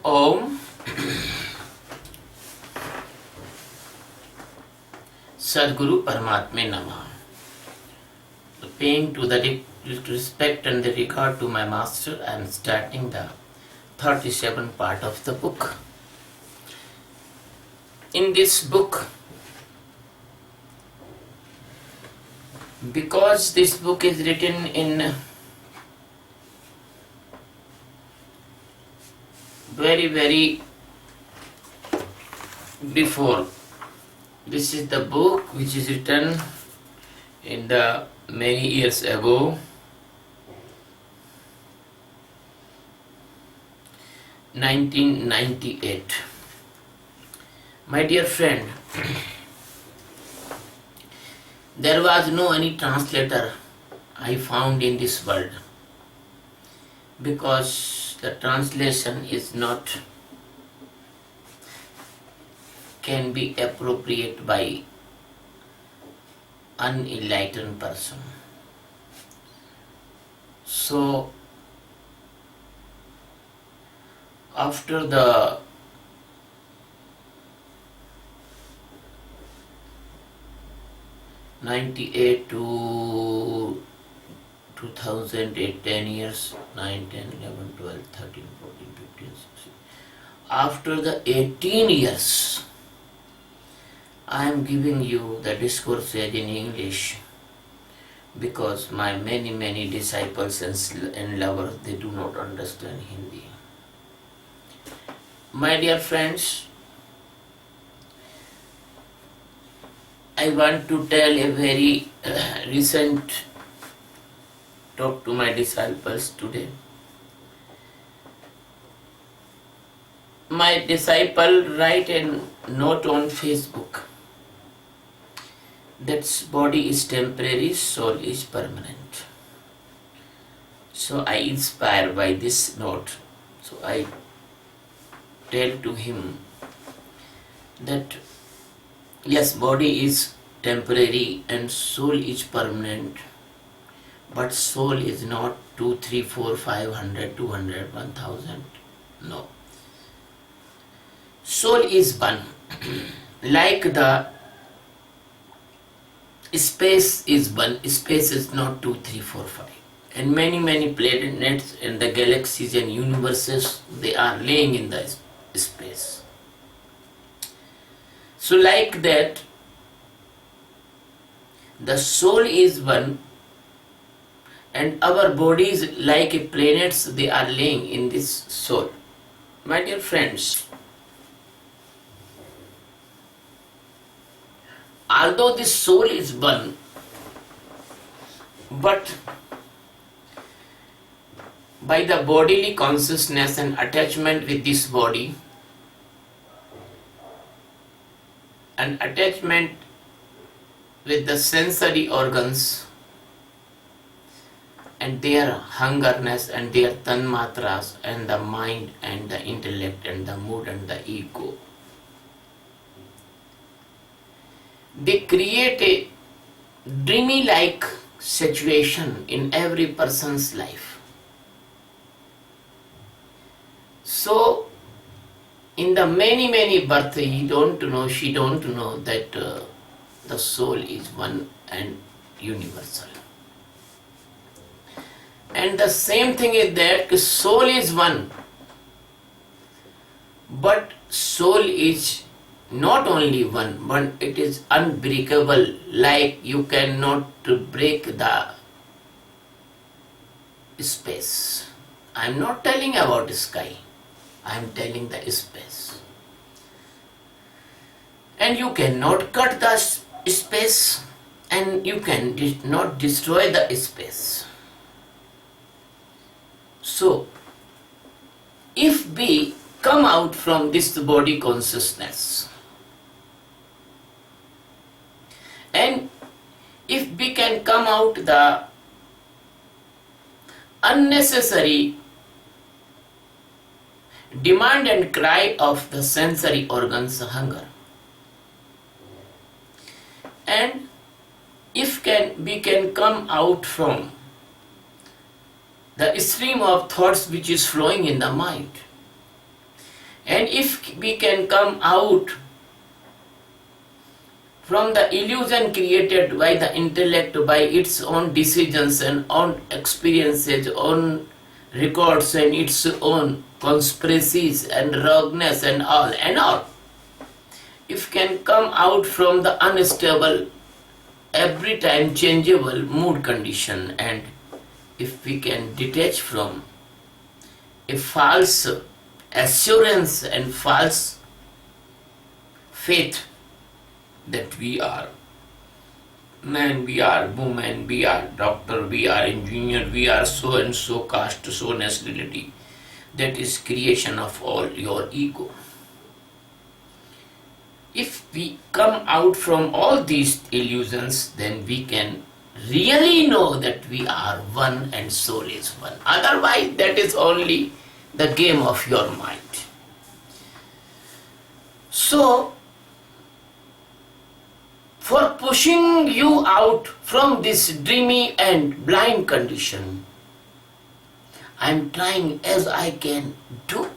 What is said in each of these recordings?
Om Sadguru Paramatma Namah. Paying to the respect and the regard to my master, I am starting the 37th part of the book. In this book, because this book is written in very before, this is the book which is written in the many years ago, 1998. My dear friend, there was no any translator I found in this world, because the translation is not can be appropriate by unenlightened person. So after the '98 to 2008, 10 years, 9, 10, 11, 12, 13, 14, 15, 16. After the 18 years, I am giving you the discourse in English, because my many disciples and lovers, they do not understand Hindi. My dear friends, I want to tell a very recent talk to my disciples today. My disciple write a note on Facebook that body is temporary, soul is permanent. So I inspired by this note. So I tell to him that yes, body is temporary and soul is permanent, but soul is not 2, 3, 4, 500, 200, 1000. No. Soul is one. Like the space is one. Space is not 2, 3, 4, 5. And many planets and the galaxies and universes, they are laying in the space. So like that, the soul is one, and our bodies like a planets, they are laying in this soul. My dear friends, although this soul is one, but by the bodily consciousness and attachment with this body, and attachment with the sensory organs and their hungerness and their tanmatras and the mind and the intellect and the mood and the ego, they create a dreamy like situation in every person's life. So in the many births, she don't know that the soul is one and universal. And the same thing is that soul is one, but soul is not only one, but it is unbreakable, like you cannot break the space. I am not telling about sky, I am telling the space. And you cannot cut the space, and you can not destroy the space. So, if we come out from this body consciousness, and if we can come out the unnecessary demand and cry of the sensory organs hunger, and if we can come out from the stream of thoughts which is flowing in the mind. And if we can come out from the illusion created by the intellect, by its own decisions and own experiences, own records and its own conspiracies and rogueness and all, if can come out from the unstable, every time changeable mood condition, and if we can detach from a false assurance and false faith that we are man, we are woman, we are doctor, we are engineer, we are so and so caste, so nationality, that is creation of all your ego. If we come out from all these illusions, then we can really know that we are one and soul is one. Otherwise, that is only the game of your mind. So, for pushing you out from this dreamy and blind condition, I am trying as I can do.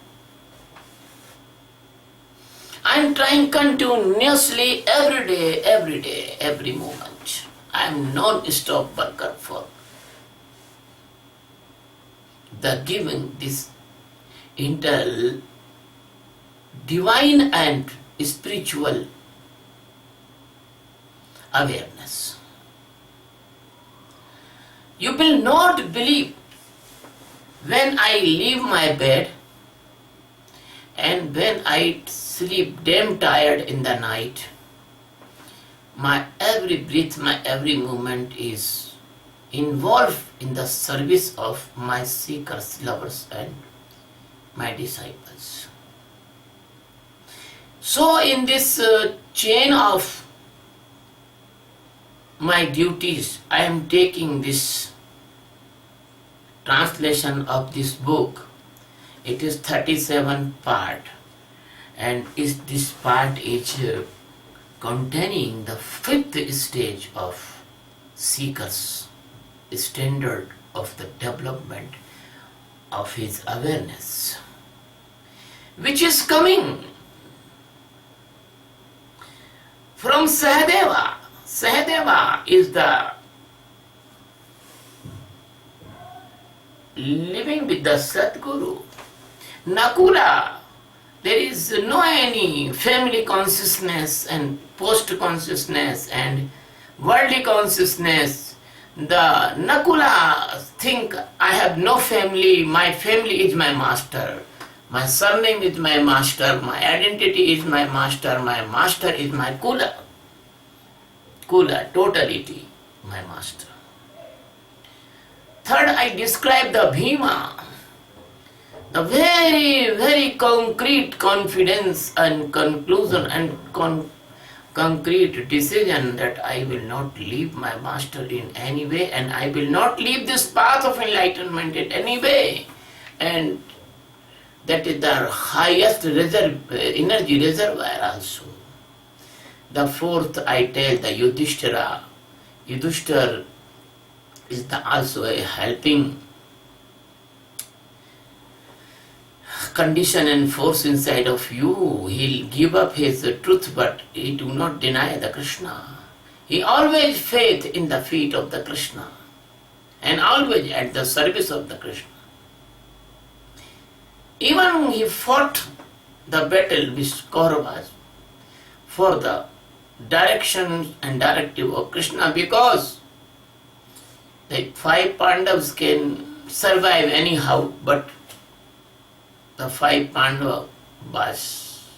I am trying continuously every day, every moment. I am non-stop worker for the giving this internal divine and spiritual awareness. You will not believe when I leave my bed and when I sleep damn tired in the night, my every breath, my every movement is involved in the service of my seekers, lovers and my disciples. So in this chain of my duties, I am taking this translation of this book. It is 37 part, and this part is containing the 5th stage of seekers, standard of the development of his awareness, which is coming from Sahadeva. Sahadeva is the living with the Sadguru. Nakula, there is no any family consciousness and post-consciousness and worldly consciousness. The Nakula think, I have no family, my family is my master, my surname is my master, my identity is my master is my Kula. Kula, totality, my master. Third, I describe the Bhima, the very, very concrete confidence and conclusion and concrete decision that I will not leave my master in any way, and I will not leave this path of enlightenment in any way. And that is the highest energy reservoir also. The fourth, I tell the Yudhishthira. Yudhishthira is also a helping condition and force inside of you. He'll give up his truth, but he do not deny the Krishna. He always faith in the feet of the Krishna and always at the service of the Krishna. Even he fought the battle with Kauravas for the direction and directive of Krishna, because the 5 Pandavas can survive anyhow, but the 5 Pandavas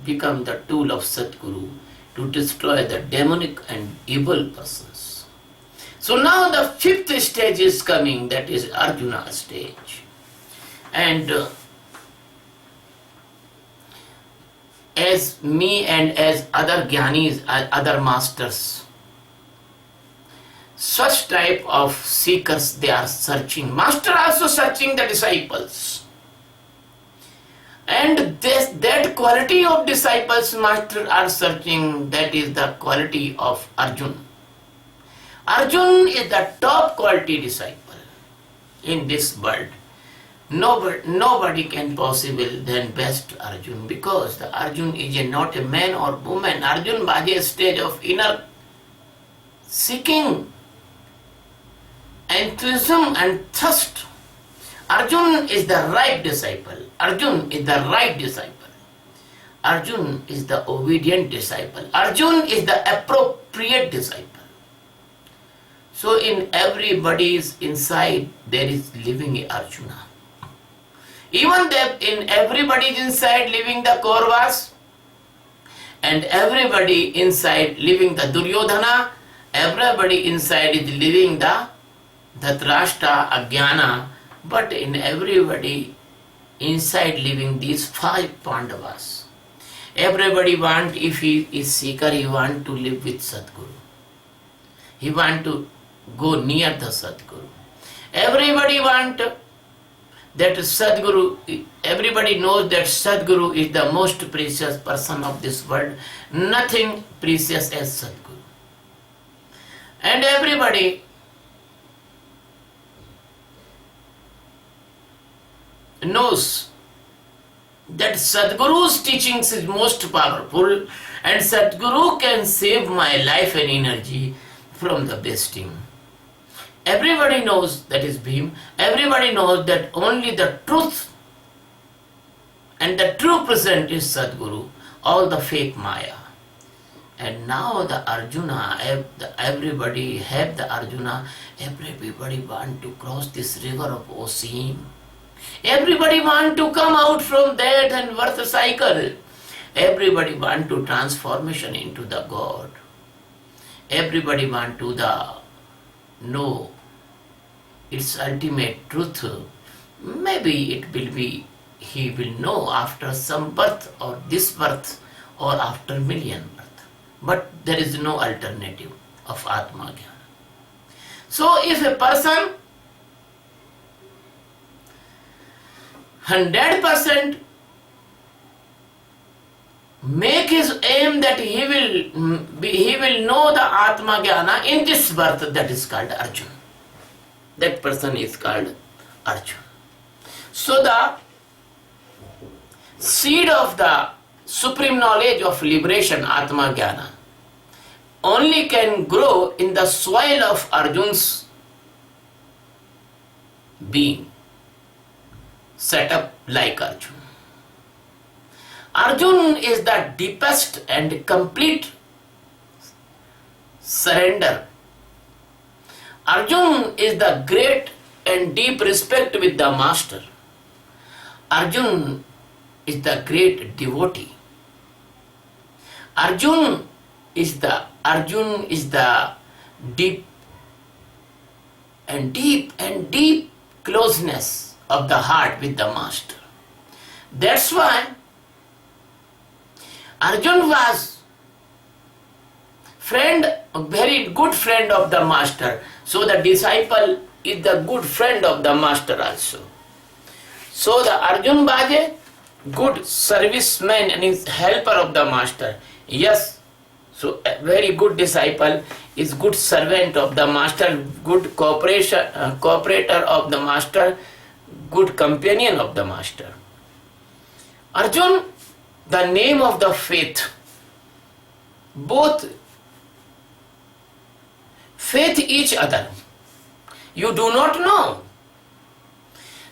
become the tool of Sadguru to destroy the demonic and evil persons. So now the 5th stage is coming, that is Arjuna stage. And as me and as other jnanis, other masters, such type of seekers, they are searching. Master also searching the disciples. And that quality of disciples master are searching, that is the quality of Arjun. Arjun is the top quality disciple. in this world. Nobody can possible than best Arjun, because the Arjun is not a man or woman. Arjun was a stage of inner seeking, enthusiasm and thirst. Arjun is the right disciple. Arjun is the right disciple. Arjun is the obedient disciple. Arjun is the appropriate disciple. So in everybody's inside there is living a Arjuna. Even in everybody's inside living the Kauravas, and everybody inside living the Duryodhana, everybody inside is living the Dhritarashtra, Ajnana, but in everybody inside living these 5 Pandavas. Everybody want, if he is seeker, he want to live with Sadguru. He want to go near the Sadguru. Everybody want that Sadguru, everybody knows that Sadguru is the most precious person of this world. Nothing precious as Sadguru. And everybody knows that Sadguru's teachings is most powerful, and Sadguru can save my life and energy from the wasting. Everybody knows that is Bhim. Everybody knows that only the truth and the true present is Sadguru, all the fake Maya. And now the Arjuna, everybody have the Arjuna, everybody want to cross this river of Osim. Everybody want to come out from that and birth cycle. Everybody want to transformation into the God. Everybody want to know its ultimate truth. Maybe it will be, he will know after some birth or this birth or after million birth. But there is no alternative of Atma Jnana. So if a person 100% make his aim that he will know the Atma Jnana in this birth, that is called Arjun. That person is called Arjun. So the seed of the supreme knowledge of liberation, Atma Jnana, only can grow in the soil of Arjun's being, set up like Arjun. Arjun is the deepest and complete surrender. Arjun is the great and deep respect with the master. Arjun is the great devotee. Arjun is the deep closeness of the heart with the master. That's why Arjun was a very good friend of the master. So the disciple is the good friend of the master also. So the Arjun was a good serviceman and is helper of the master. Yes, so a very good disciple is good servant of the master, good cooperator of the master, good companion of the master. Arjun, the name of the faith, both faith each other. You do not know.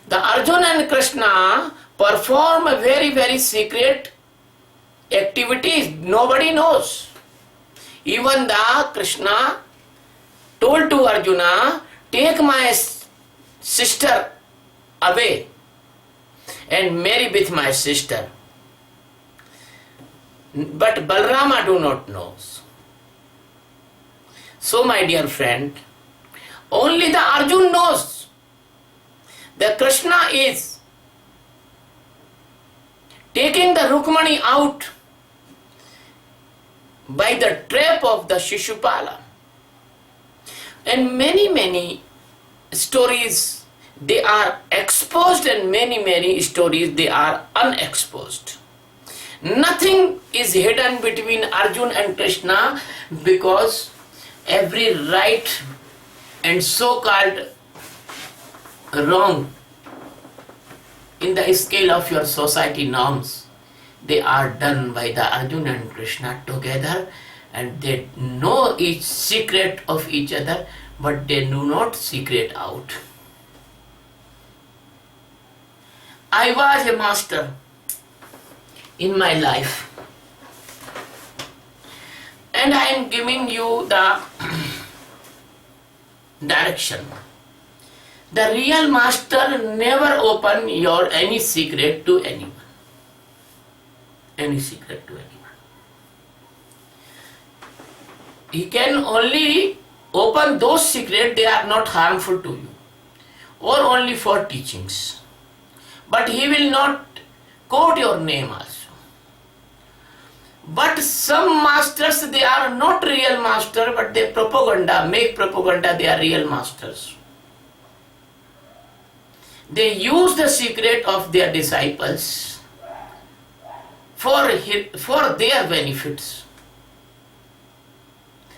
The Arjuna and Krishna perform a very, very secret activities. Nobody knows. Even the Krishna told to Arjuna, take my sister away and marry with my sister. But Balarama do not know. So my dear friend, only the Arjun knows that Krishna is taking the Rukmani out by the trap of the Shishupala. And many stories they are exposed, and many stories they are unexposed. Nothing is hidden between Arjun and Krishna, because every right and so-called wrong in the scale of your society norms, they are done by the Arjuna and Krishna together, and they know each secret of each other, but they do not secret out. I was a master in my life, and I am giving you the direction. The real master never open your any secret to anyone. Any secret to anyone. He can only open those secrets they are not harmful to you, or only for teachings. But he will not quote your name also. But some masters, they are not real master, but they make propaganda, they are real masters. They use the secret of their disciples for their benefits.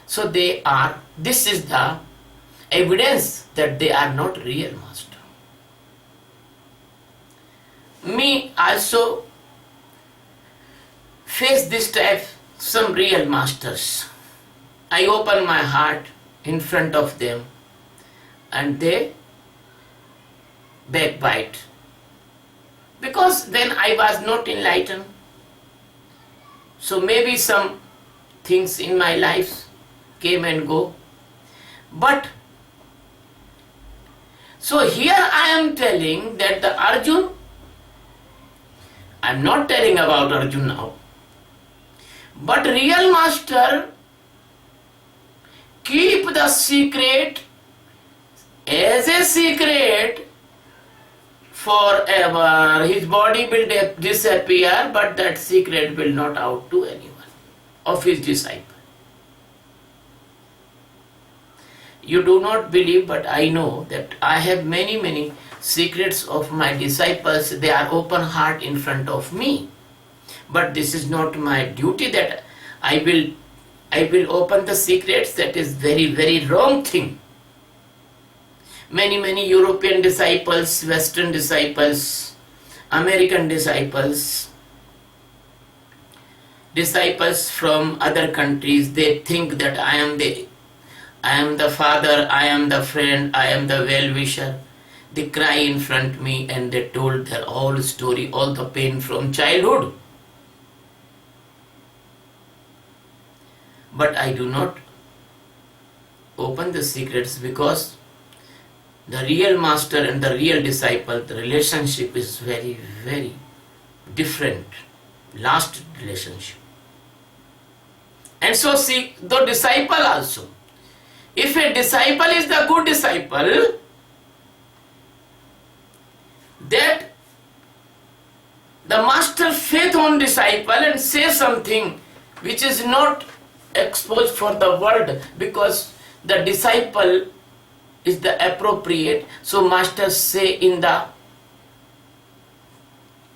So this is the evidence that they are not real master. Me also face this type, some real masters. I open my heart in front of them and they backbite. Because then I was not enlightened. So maybe some things in my life came and go. But so here I am telling that the Arjun, I am not telling about Arjun now, but real master keep the secret as a secret forever. His body will disappear, but that secret will not out to anyone of his disciple. You do not believe, but I know that I have many secrets of my disciples. They are open heart in front of me. But this is not my duty that I will open the secrets. That is very wrong thing. Many European disciples, Western disciples, American disciples from other countries, they think that I am the father, I am the friend, I am the well-wisher. They cry in front of me and they told their whole story, all the pain from childhood. But I do not open the secrets because the real master and the real disciple, the relationship is very different, last relationship. And so see, the disciple also. If a disciple is the good disciple, that the master faith on disciple and say something which is not exposed for the world, because the disciple is the appropriate. So master say in the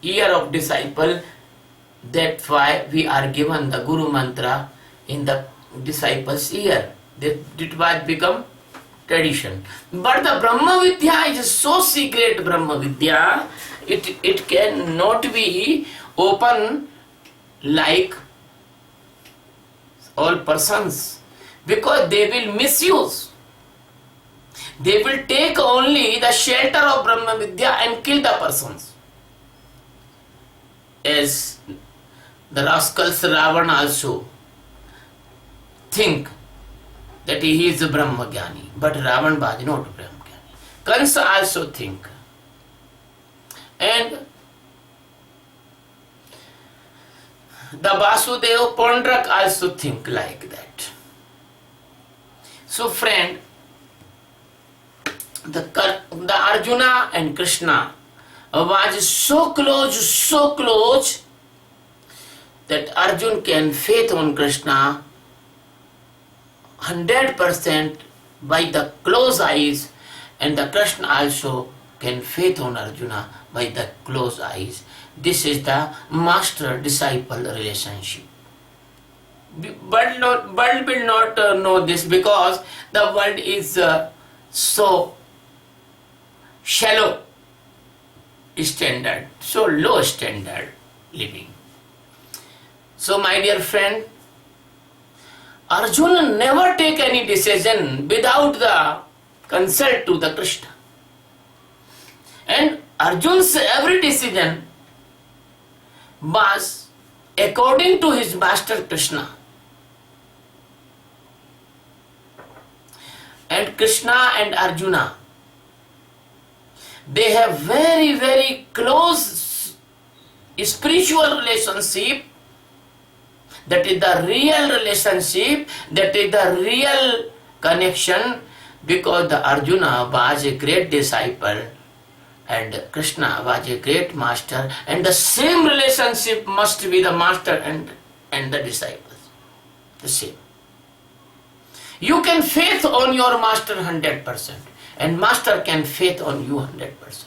ear of disciple, that's why we are given the Guru mantra in the disciple's ear. It was become tradition. But the Brahma Vidya is so secret Brahma Vidya, it cannot be open like all persons, because they will misuse. They will take only the shelter of Brahma Vidya and kill the persons. As the rascals Ravan also think that he is a Brahmagyani, but Ravan was not a Brahmagyani. Kansa also think. And the Vasudeva Pondrak also think like that. So friend, the Arjuna and Krishna was so close that Arjun can faith on Krishna 100% by the close eyes, and the Krishna also can faith on Arjuna by the close eyes. This is the master-disciple relationship. World will not know this, because the world is so shallow standard, so low standard living. So my dear friend, Arjuna never take any decision without the consult to the Krishna. And Arjuna's every decision was according to his master Krishna. And Krishna and Arjuna, they have very, very close spiritual relationship. That is the real relationship, that is the real connection, because the Arjuna was a great disciple and Krishna was a great master, and the same relationship must be the master and the disciples. The same. You can faith on your master 100%, and master can faith on you 100%.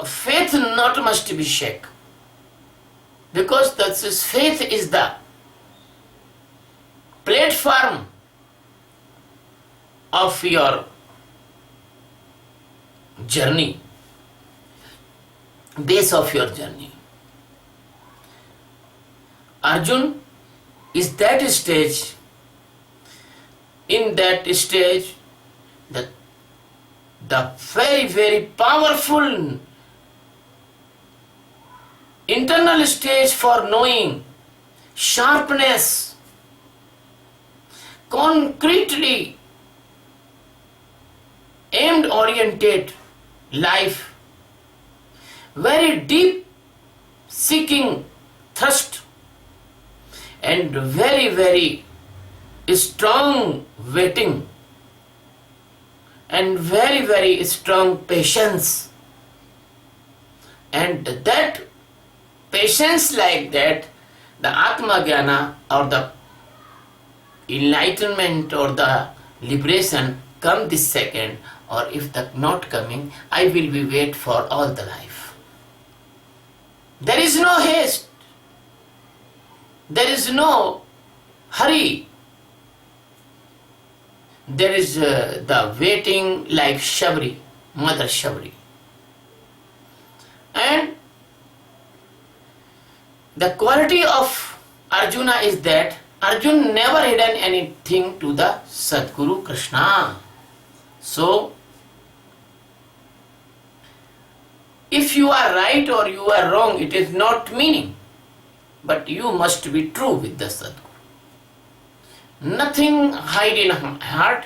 Faith not must be shake, because this faith is the platform of your journey, base of your journey. Arjun is that stage. In that stage, the very, very powerful internal stage for knowing, sharpness, concretely aimed oriented life, very deep seeking thirst, and very, very strong waiting, and very, very strong patience. And that patience, like that, the Atma Jnana or the enlightenment or the liberation come this second, or if that not coming, I will be wait for all the life. There is no haste. There is no hurry. There is the waiting like Shabri, Mother Shabri. And the quality of Arjuna is that Arjuna never hidden anything to the Sadguru Krishna. So, if you are right or you are wrong, it is not meaning. But you must be true with the Sadguru. Nothing hide in heart.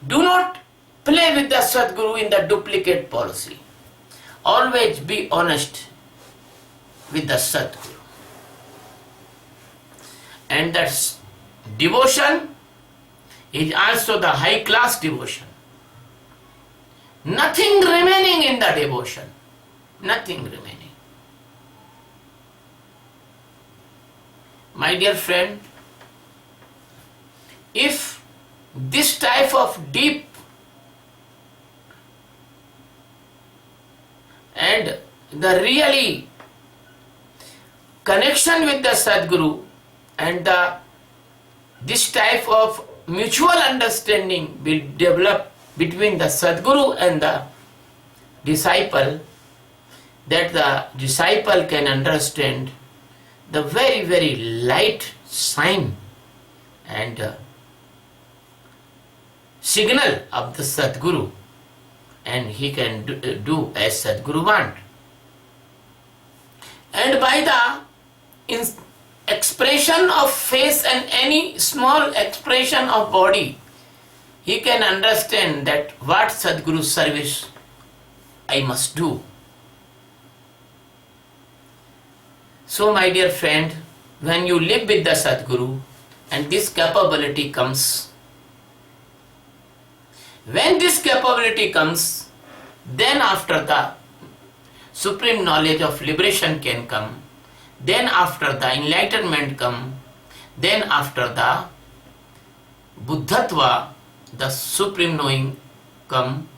Do not play with the Sadguru in the duplicate policy. Always be honest with the Sadguru. And that devotion is also the high class devotion. Nothing remaining in the devotion. Nothing remaining. My dear friend, if this type of deep and the really connection with the Sadguru and this type of mutual understanding will develop between the Sadguru and the disciple, that the disciple can understand the very, very light sign and signal of the Sadguru, and he can do as Sadguru want. And by the expression of face and any small expression of body, he can understand that what Sadguru service I must do. So my dear friend, when you live with the Sadguru and this capability comes, when this capability comes, then after the supreme knowledge of liberation can come, then after the enlightenment come, then after the Buddhatva, the supreme knowing come,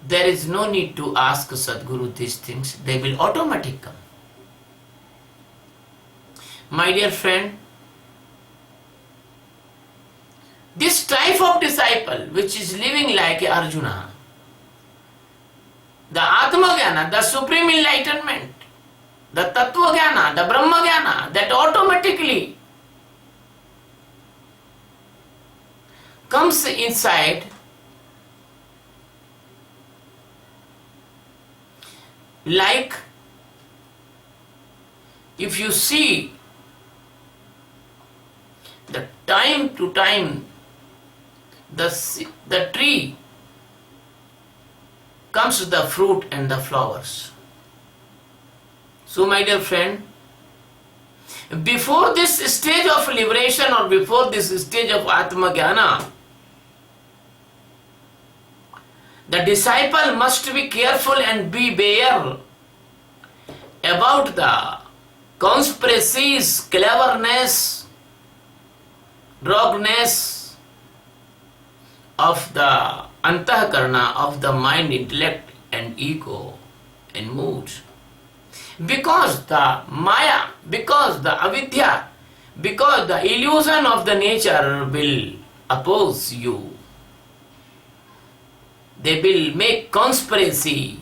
there is no need to ask Sadguru these things, they will automatically come. My dear friend, This type of disciple which is living like Arjuna, the Atma Jnana, the supreme enlightenment, the Tattva Jnana, the Brahma Jnana, that automatically comes inside like if you see the time to time the tree comes the fruit and the flowers. So my dear friend, before this stage of liberation or before this stage of Atma Jnana, the disciple must be careful and beware about the conspiracies, cleverness, rogueness of the Antakarna, of the mind, intellect and ego and mood. Because the Maya, because the Avidya, because the illusion of the nature will oppose you. They will make conspiracy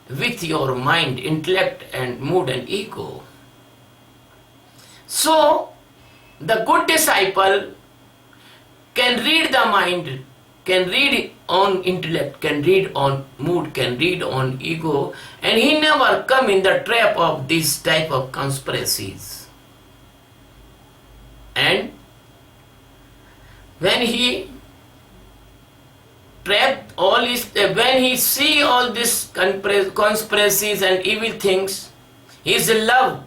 with your mind, intellect and mood and ego. So, the good disciple can read the mind, can read on intellect, can read on mood, can read on ego, and he never come in the trap of this type of conspiracies. And when he when he see all these conspiracies and evil things, his love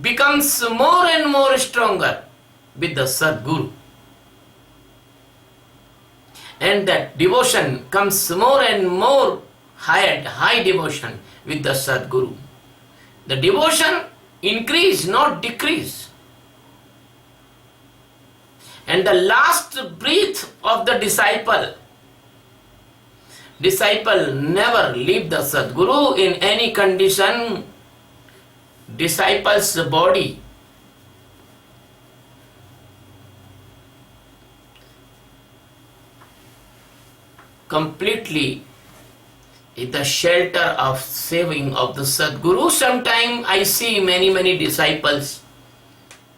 becomes more and more stronger with the Sadguru. And that devotion comes more and more high devotion with the Sadguru. The devotion increase, not decrease. And the last breath of the disciple never leave the Sadguru in any condition. Disciple's body completely in the shelter of saving of the Sadguru. Sometimes I see many disciples,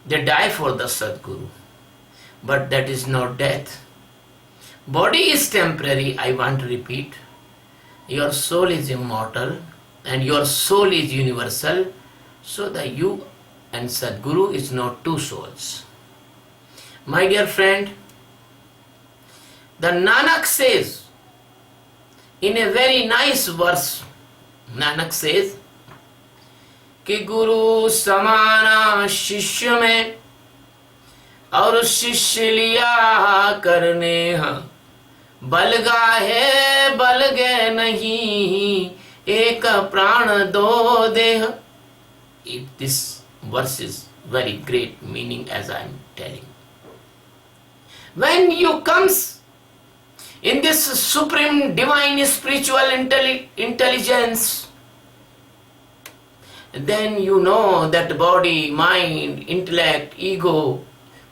they die for the Sadguru. But that is not death. Body is temporary, I want to repeat. Your soul is immortal and your soul is universal. So the you and Sadguru is not two souls. My dear friend, the Nanak says in a very nice verse, Nanak says कि गुरु समाना शिष्य में और शिष्य लिया करने बलगा है बलगे नहीं एक प्राण दो देह. This verse is very great meaning as I am telling. When you comes in this supreme divine spiritual intelligence, then you know that body, mind, intellect, ego,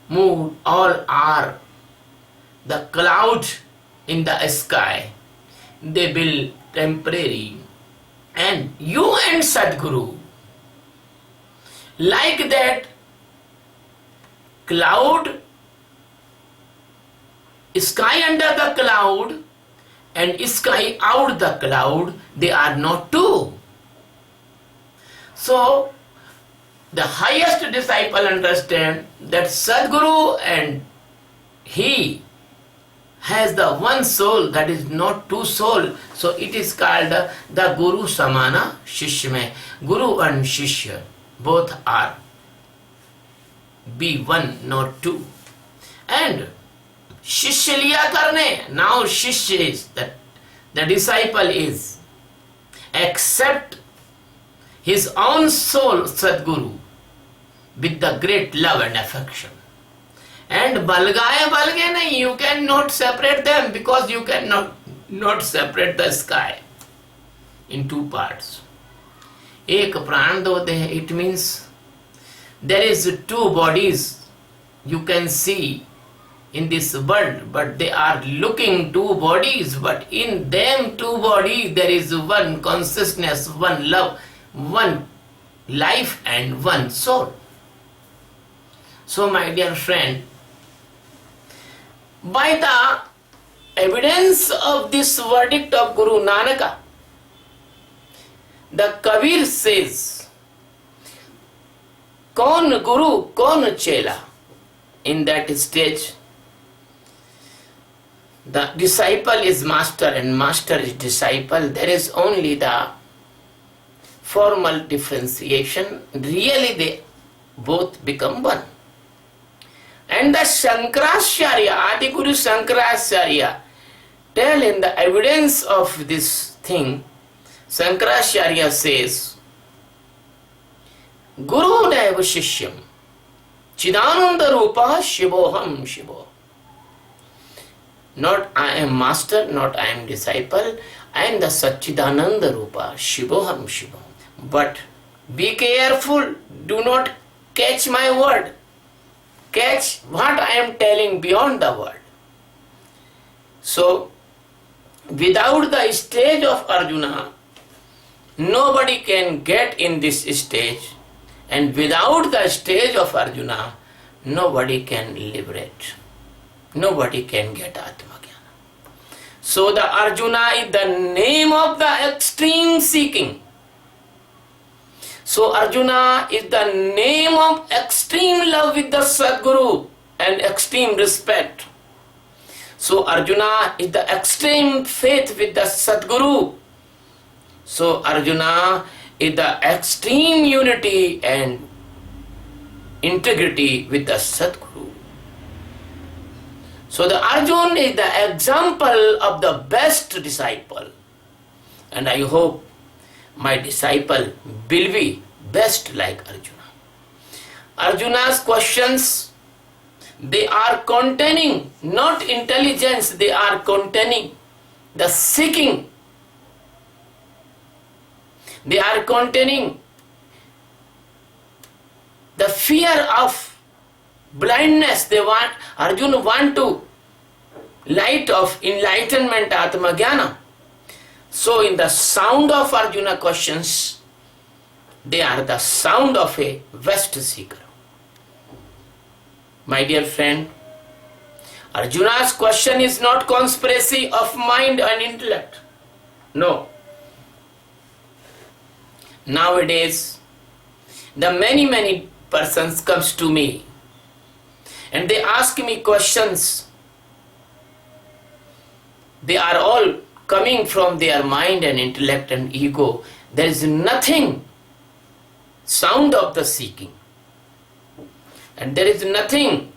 mood, all are the cloud in the sky. They will temporary. And you and Sadguru, like that cloud, sky under the cloud and sky out the cloud, they are not two. So the highest disciple understand that Sadguru and he has the one soul, that is not two soul. So it is called the Guru Samana Shishya mein. Guru and Shishya both are be one, not two. And Shishya liya karne, now Shishya is that the disciple is accept his own soul Sadguru with the great love and affection. And balgaye balge nahi, you cannot separate them because you cannot not separate the sky in two parts. Ek pran do deh, it means there is two bodies. You can see in this world, but they are looking two bodies, but in them two bodies there is one consciousness, one love, one life and one soul. So my dear friend, by the evidence of this verdict of Guru Nanaka, the Kabir says, Kaun Guru, Kaun Chela. In that stage, the disciple is master and master is disciple. There is only the formal differentiation. Really they both become one. And the Shankaracharya, Adi Guru Shankaracharya, tell in the evidence of this thing, Shankaracharya says, Guru Deva Shishyam, Chidananda Rupa Shivoham Shivo. Not I am master, not I am disciple, I am the Satchidananda Rupa, Shivoham Shivo. But be careful, do not catch my word. Catch what I am telling beyond the word. So, without the stage of Arjuna, nobody can get in this stage, and without the stage of Arjuna, nobody can liberate. Nobody can get Atma Jnana. So the Arjuna is the name of the extreme seeking. So Arjuna is the name of extreme love with the Sadguru and extreme respect. So Arjuna is the extreme faith with the Sadguru. So Arjuna is the extreme unity and integrity with the Sadguru. So the Arjuna is the example of the best disciple. And I hope my disciple will be best like Arjuna. Arjuna's questions, they are containing not intelligence, they are containing the seeking. They are containing the fear of blindness. Arjuna want to light of enlightenment, Atma Jnana. So in the sound of Arjuna questions, they are the sound of a West seeker. My dear friend, Arjuna's question is not conspiracy of mind and intellect. No. Nowadays, the many persons comes to me and they ask me questions. They are all coming from their mind and intellect and ego. There is nothing sound of the seeking. And there is nothing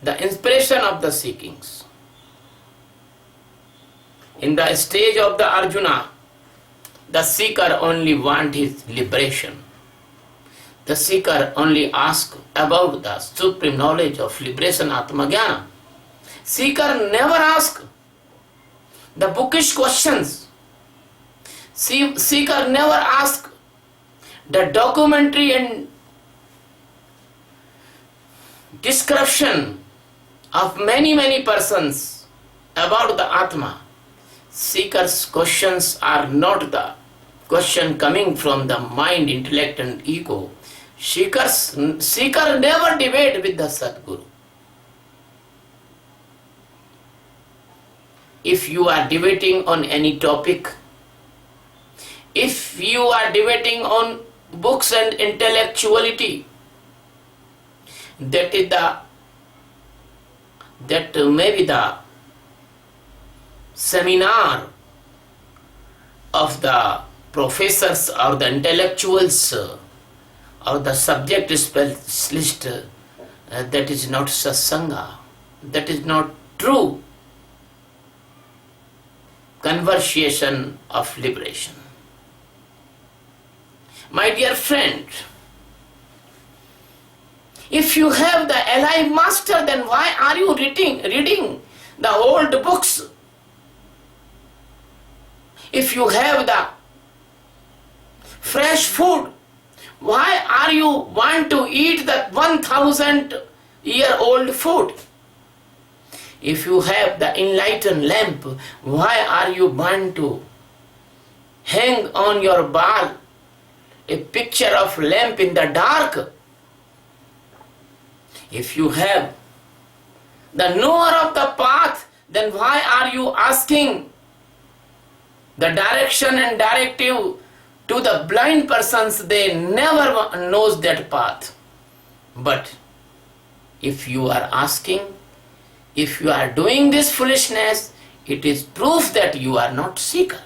the inspiration of the seekings. In the stage of the Arjuna, the seeker only wants his liberation. The seeker only asks about the supreme knowledge of liberation, Atma Jnana. Seeker never asks the bookish questions. Seeker never asks the documentary and description of many persons about the Atma. Seeker's questions are not the question coming from the mind, intellect and ego. Seeker never debate with the Sadguru. If you are debating on any topic, if you are debating on books and intellectuality, that may be the seminar of the professors or the intellectuals or the subject specialist. That is not satsanga. That is not true conversation of liberation. My dear friend, if you have the alive master, then why are you reading the old books? If you have the fresh food, why are you want to eat that 1,000-year-old food? If you have the enlightened lamp, why are you bound to hang on your wall a picture of lamp in the dark? If you have the knower of the path, then why are you asking the direction and directive to the blind persons? They never knows that path. But if you are asking, if you are doing this foolishness, it is proof that you are not seeker.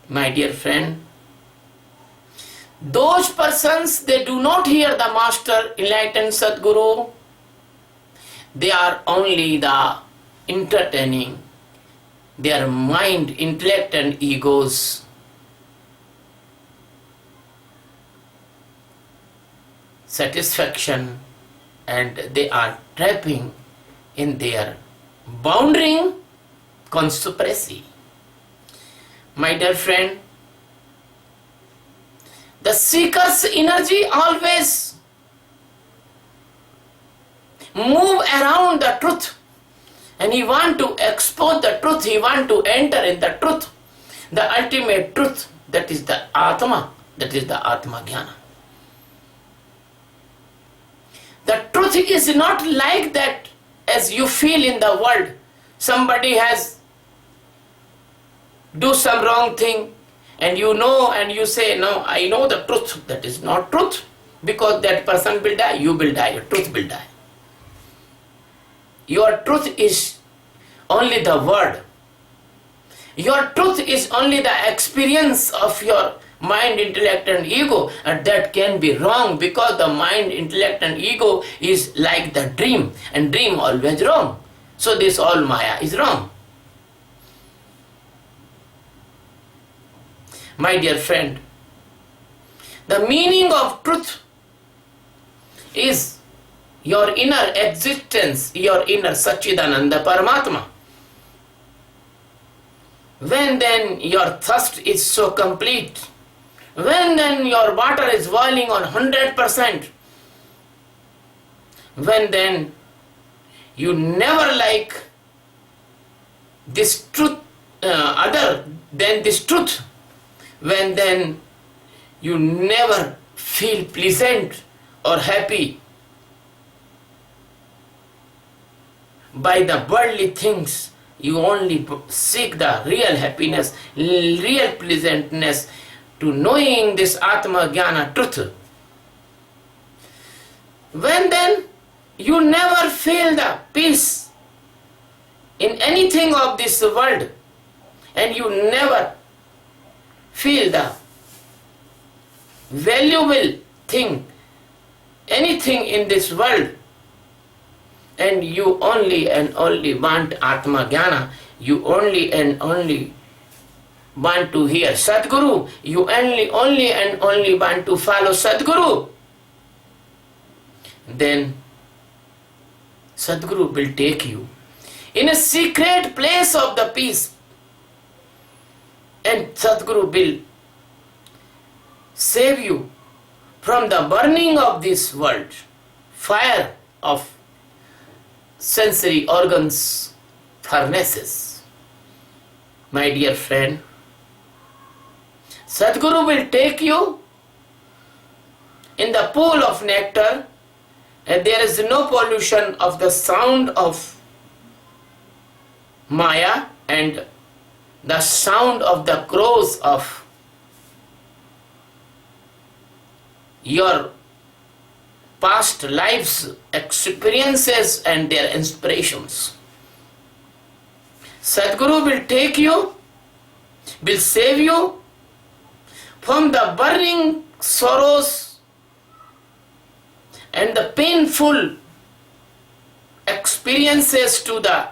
My dear friend, those persons, they do not hear the Master, enlightened Sadguru. They are only the entertaining their mind, intellect and egos. Satisfaction, and they are trapping in their bounding conspiracy. My dear friend, the seeker's energy always move around the truth, and he want to expose the truth, he want to enter in the truth, the ultimate truth, that is the Atma, that is the Atma Jnana. The truth is not like that as you feel in the world. Somebody has do some wrong thing and you know and you say, no, I know the truth. That is not truth, because that person will die, you will die, your truth will die. Your truth is only the word. Your truth is only the experience of your mind, intellect and ego, and that can be wrong, because the mind, intellect and ego is like the dream, and dream always wrong. So this all Maya is wrong. My dear friend, the meaning of truth is your inner existence, your inner Satchidananda Paramatma. When then your thirst is so complete, when then your water is boiling on 100%, when then you never like this truth other than this truth, when then you never feel pleasant or happy by the worldly things, you only seek the real happiness, real pleasantness to knowing this Atma Jnana truth. When then you never feel the peace in anything of this world, and you never feel the valuable thing, anything in this world, and you only and only want Atma Jnana, you only and only want to hear Sadguru, you only and only want to follow Sadguru, then Sadguru will take you in a secret place of the peace, and Sadguru will save you from the burning of this world, fire of sensory organs, furnaces. My dear friend, Sadguru will take you in the pool of nectar, and there is no pollution of the sound of Maya and the sound of the crows of your past lives, experiences and their inspirations. Sadguru will take you, will save you from the burning sorrows and the painful experiences to the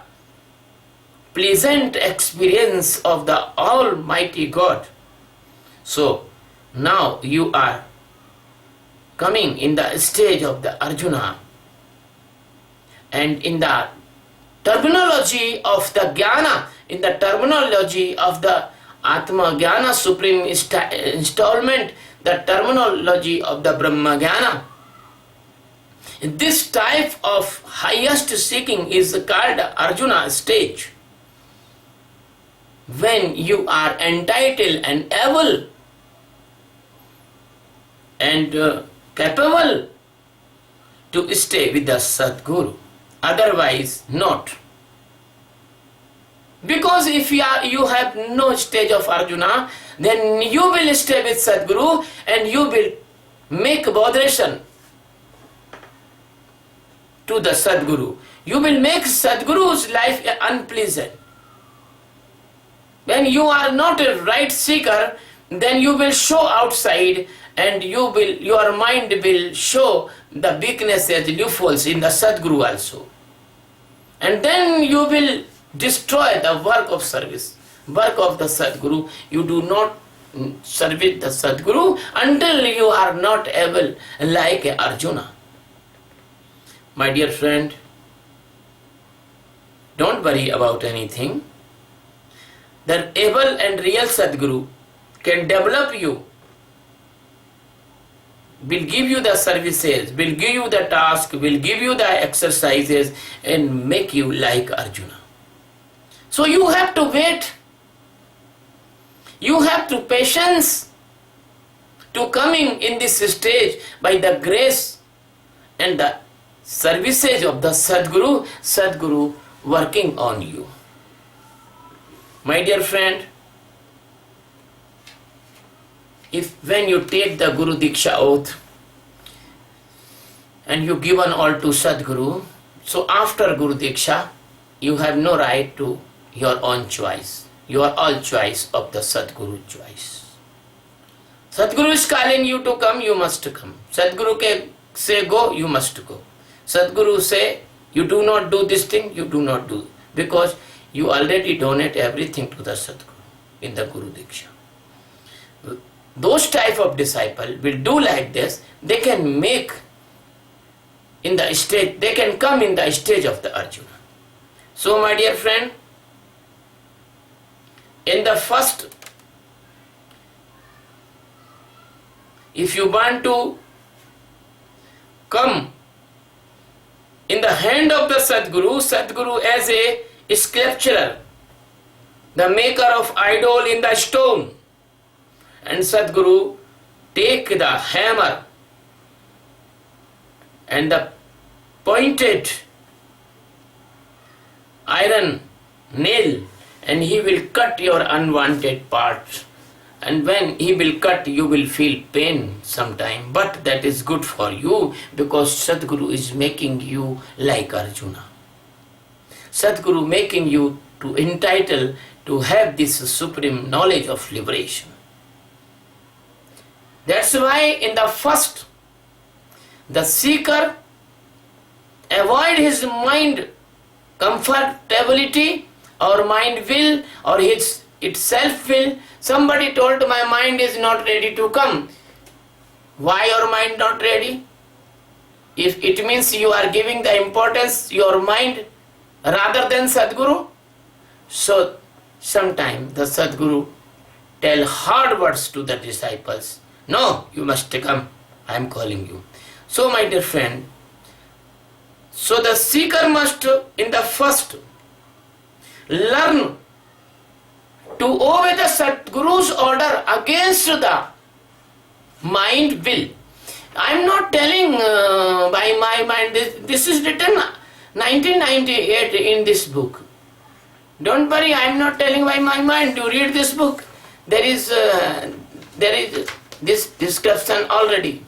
pleasant experience of the Almighty God. So now you are coming in the stage of the Arjuna, and in the terminology of the Jnana, in the terminology of the Atma Jnana supreme installment, the terminology of the Brahma Jnana, This type of highest seeking is called Arjuna stage. When you are entitled and able and capable to stay with the Sadguru, otherwise not. Because if you have no stage of Arjuna, then you will stay with Sadguru and you will make botheration to the Sadguru. You will make Sadguru's life unpleasant. When you are not a right seeker, then you will show outside and your mind will show the weaknesses, loopholes in the Sadguru also. And then you will destroy the work of service, work of the Sadguru. You do not serve the Sadguru until you are not able like Arjuna. My dear friend, don't worry about anything. The able and real Sadguru can develop you, will give you the services, will give you the task, will give you the exercises and make you like Arjuna. So you have to wait. You have to patience to coming in this stage by the grace and the services of the Sadguru working on you. My dear friend, when you take the Guru Diksha oath and you given all to Sadguru, so after Guru Diksha, you have no right to your own choice. You are all choice of the Sadguru choice. Sadguru is calling you to come, you must come. Sadguru say go, you must go. Sadguru say you do not do this thing, you do not do, because you already donate everything to the Sadguru in the Guru Diksha. Those type of disciple will do like this. They can make in the stage, they can come in the stage of the Arjuna. So my dear friend, in the first, if you want to come in the hand of the Sadguru as a sculpturer, the maker of idol in the stone, and Sadguru take the hammer and the pointed iron nail, and he will cut your unwanted parts. And when he will cut, you will feel pain sometime, but that is good for you, because Sadguru is making you like Arjuna. Sadguru making you to entitle to have this supreme knowledge of liberation. That's why in the first, the seeker avoid his mind comfortability or mind will or its self will. Somebody told my mind is not ready to come. Why your mind not ready? If it means you are giving the importance your mind rather than Sadguru. So sometime the Sadguru tell hard words to the disciples. No, you must come, I am calling you. So my dear friend, so the seeker must in the first learn to obey the Sadguru's order against the mind will. I am not telling by my mind, this is written 1998 in this book. Don't worry, I am not telling by my mind to read this book. There is this description already.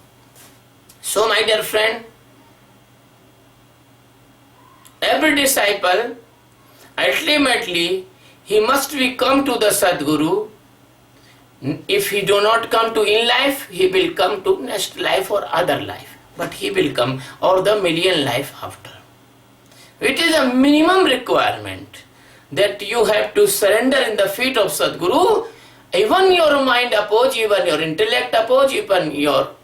So my dear friend, every disciple ultimately he must be come to the Sadguru. If he do not come to in life, he will come to next life or other life, but he will come or the million life after. It is a minimum requirement that you have to surrender in the feet of Sadguru. Even your mind oppose, even your intellect oppose, even your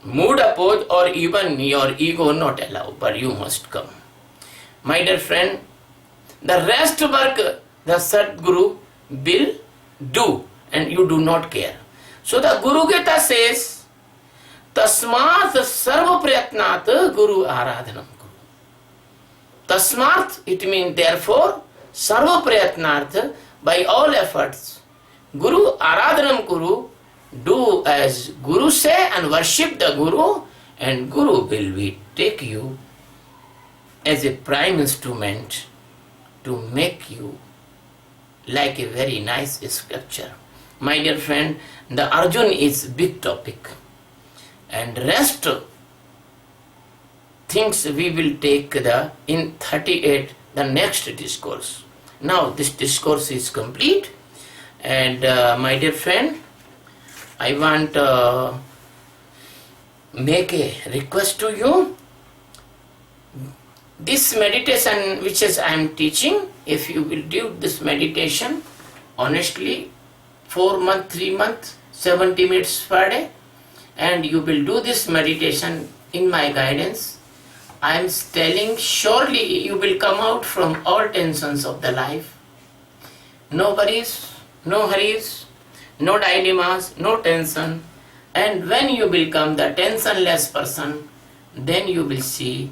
mood oppose, or even your ego not allow, but you must come. My dear friend, the rest work the Sadguru will do and you do not care. So the Guru Gita says, Tasmat sarva prayatnat guru aradhanam kuru. Tasmat, it means therefore, sarva prayatnat, by all efforts, guru aradhanam kuru, do as Guru say and worship the Guru, and Guru will take you as a prime instrument to make you like a very nice sculpture. My dear friend, the Arjun is big topic, and rest things we will take in 38 the next discourse. Now this discourse is complete, and my dear friend, I want to make a request to you. This meditation which is I am teaching, if you will do this meditation honestly, 4 months, 3 months, 70 minutes per day, and you will do this meditation in my guidance, I am telling surely you will come out from all tensions of the life. No worries, no hurries, no dilemmas, no tension, and when you become the tensionless person, then you will see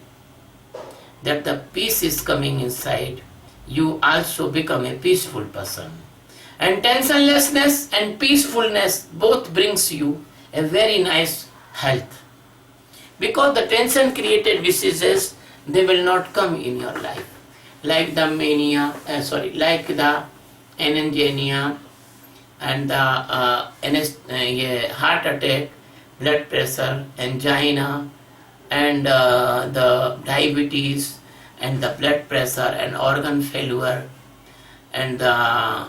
that the peace is coming inside. You also become a peaceful person. And tensionlessness and peacefulness both brings you a very nice health. Because the tension created diseases, they will not come in your life. Like the like the anemia, and the heart attack, blood pressure, angina, and the diabetes, and the blood pressure, and organ failure, and the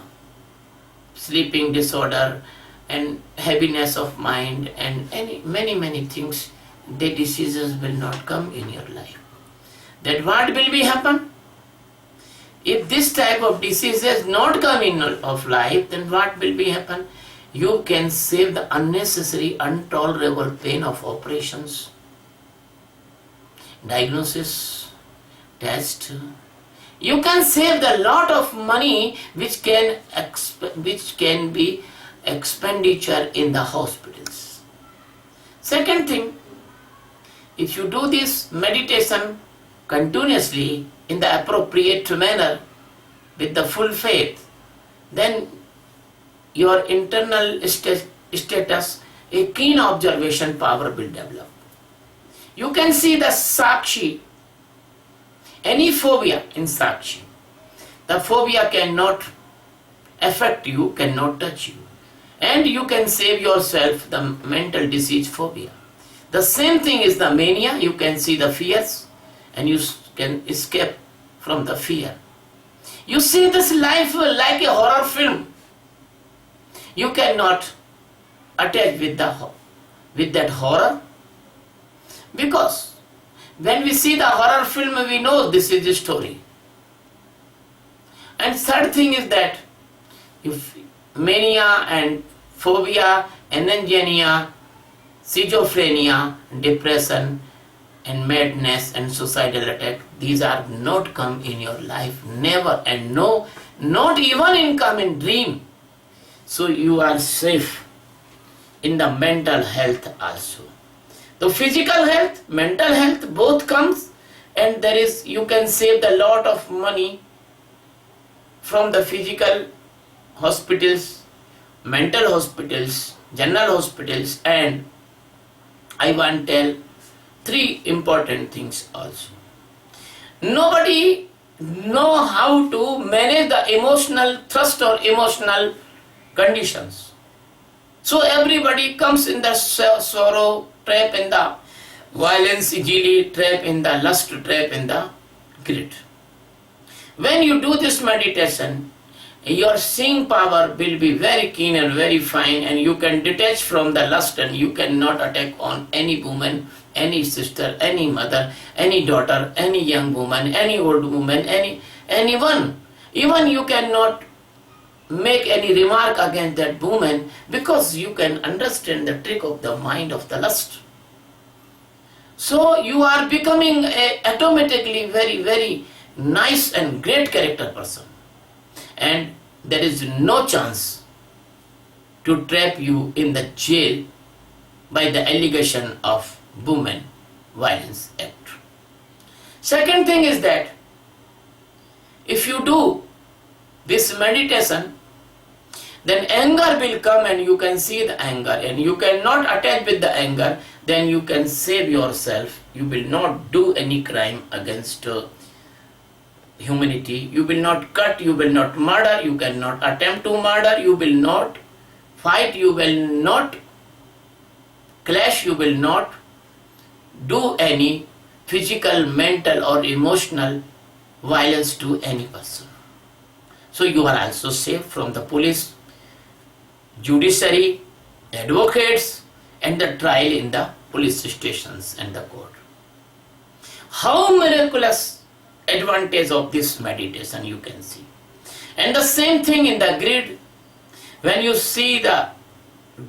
sleeping disorder, and heaviness of mind, and many things, the diseases will not come in your life. That what will be happen? If this type of diseases not come in of life, then what will be happen? You can save the unnecessary, intolerable pain of operations, diagnosis, test. You can save the lot of money which can be expenditure in the hospitals. Second thing, if you do this meditation continuously in the appropriate manner with the full faith, then your internal status, a keen observation power will develop. You can see the Sakshi, any phobia in Sakshi. The phobia cannot affect you, cannot touch you. And you can save yourself the mental disease phobia. The same thing is the mania. You can see the fears and you can escape from the fear. You see this life like a horror film. You cannot attach with that horror, because when we see the horror film, we know this is the story. And third thing is that if mania and phobia, angina, schizophrenia, depression, and madness and suicidal attack, these are not come in your life, never, and no, not even in come in dream. So you are safe in the mental health also. The physical health, mental health, both comes, and you can save the lot of money from the physical hospitals, mental hospitals, general hospitals, and I want to tell 3 important things also. Nobody know how to manage the emotional thrust or emotional conditions. So everybody comes in the sorrow trap, in the violence, easily trap, in the lust trap, in the greed. When you do this meditation, your seeing power will be very keen and very fine, and you can detach from the lust, and you cannot attack on any woman, any sister, any mother, any daughter, any young woman, any old woman, anyone. Even you cannot make any remark against that woman, because you can understand the trick of the mind of the lust. So you are becoming automatically very nice and great character person, and there is no chance to trap you in the jail by the allegation of Women Violence Act. Second thing is that if you do this meditation, then anger will come and you can see the anger, and you cannot attach with the anger, then you can save yourself. You will not do any crime against humanity. You will not cut, you will not murder, you cannot attempt to murder, you will not fight, you will not clash, you will not do any physical, mental or emotional violence to any person. So you are also safe from the police, judiciary, advocates and the trial in the police stations and the court. How miraculous advantage of this meditation you can see. And the same thing in the greed. When you see the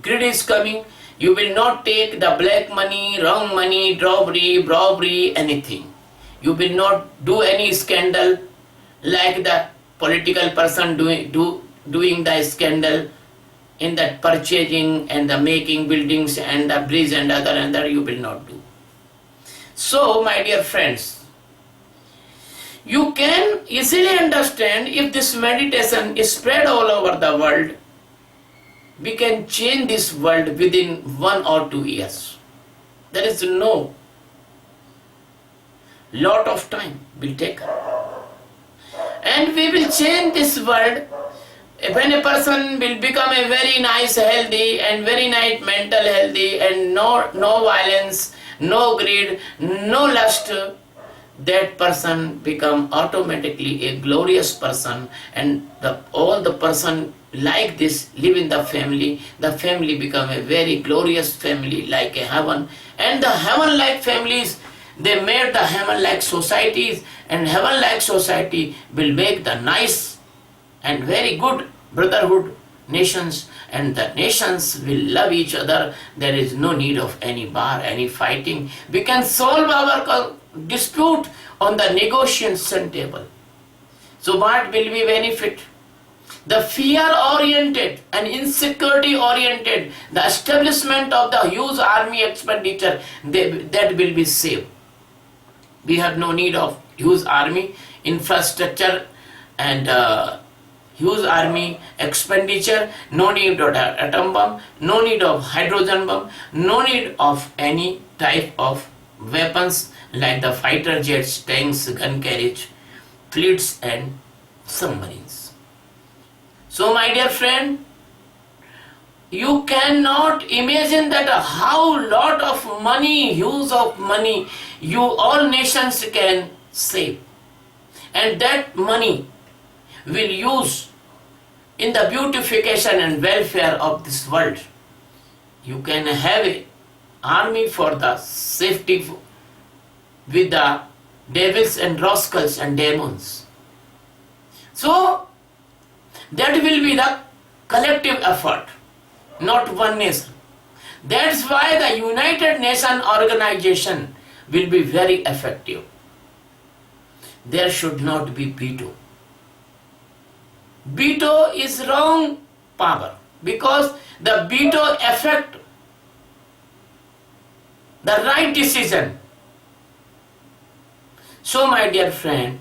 greed is coming, you will not take the black money, wrong money, robbery, anything. You will not do any scandal like the political person doing the scandal in that purchasing and the making buildings and the bridge and other you will not do. So my dear friends, you can easily understand if this meditation is spread all over the world, we can change this world within 1 or 2 years. There is no lot of time will take. And we will change this world when a person will become a very nice, healthy and very nice mental healthy and no violence, no greed, no lust, that person become automatically a glorious person, and all the person like this live in the family become a very glorious family like a heaven, and the heaven-like families, they made the heaven-like societies, and heaven-like society will make the nice and very good brotherhood nations, and the nations will love each other. There is no need of any war, any fighting. We can solve our dispute on the negotiation table. So what will we benefit? The fear-oriented and insecurity-oriented, the establishment of the huge army expenditure, that will be saved. We have no need of huge army infrastructure and huge army expenditure, no need of atom bomb, no need of hydrogen bomb, no need of any type of weapons like the fighter jets, tanks, gun carriage, fleets and submarines. So my dear friend, you cannot imagine that how lot of money, use of money, you all nations can save. And that money will use in the beautification and welfare of this world. You can have an army for the safety with the devils and rascals and demons. So that will be the collective effort, not one nation. That's why the United Nations organization will be very effective. There should not be veto. Veto is wrong power, because the veto affect the right decision. So my dear friend,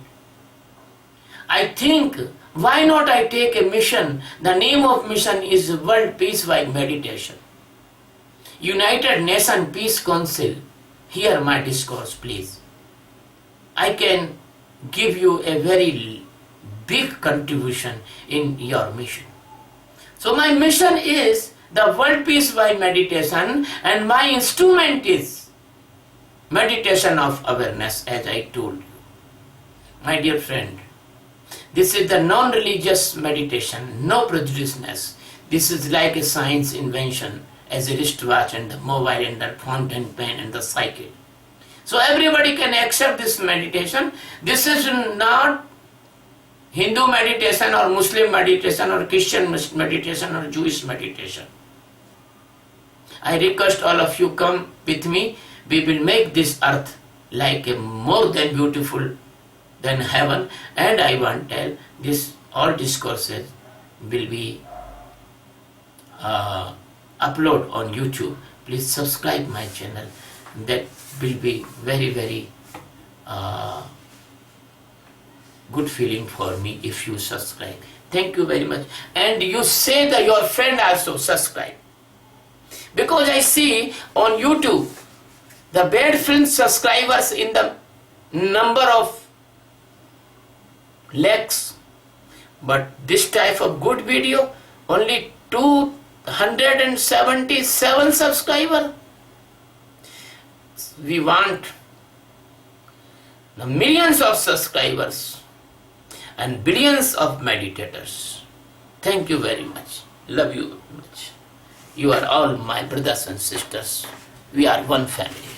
I think, why not I take a mission? The name of mission is World Peace by Meditation. United Nations Peace Council. Hear my discourse, please. I can give you a very big contribution in your mission. So my mission is the World Peace by Meditation, and my instrument is meditation of awareness, as I told you. My dear friend, this is the non-religious meditation, no prejudiceness. This is like a science invention, as a wristwatch and the mobile and the fountain pen and the cycle. So everybody can accept this meditation. This is not Hindu meditation or Muslim meditation or Christian meditation or Jewish meditation. I request all of you, come with me. We will make this earth like a more than beautiful than heaven, and I want to tell this, all discourses will be upload on YouTube. please subscribe my channel. That will be very, very good feeling for me if you subscribe. Thank you very much. And you say that your friend also subscribe. Because I see on YouTube, the bad film subscribers in the number of lakhs, but this type of good video only 277 subscriber. We want the millions of subscribers and billions of meditators. Thank you very much. Love you very much. You are all my brothers and sisters. We are one family.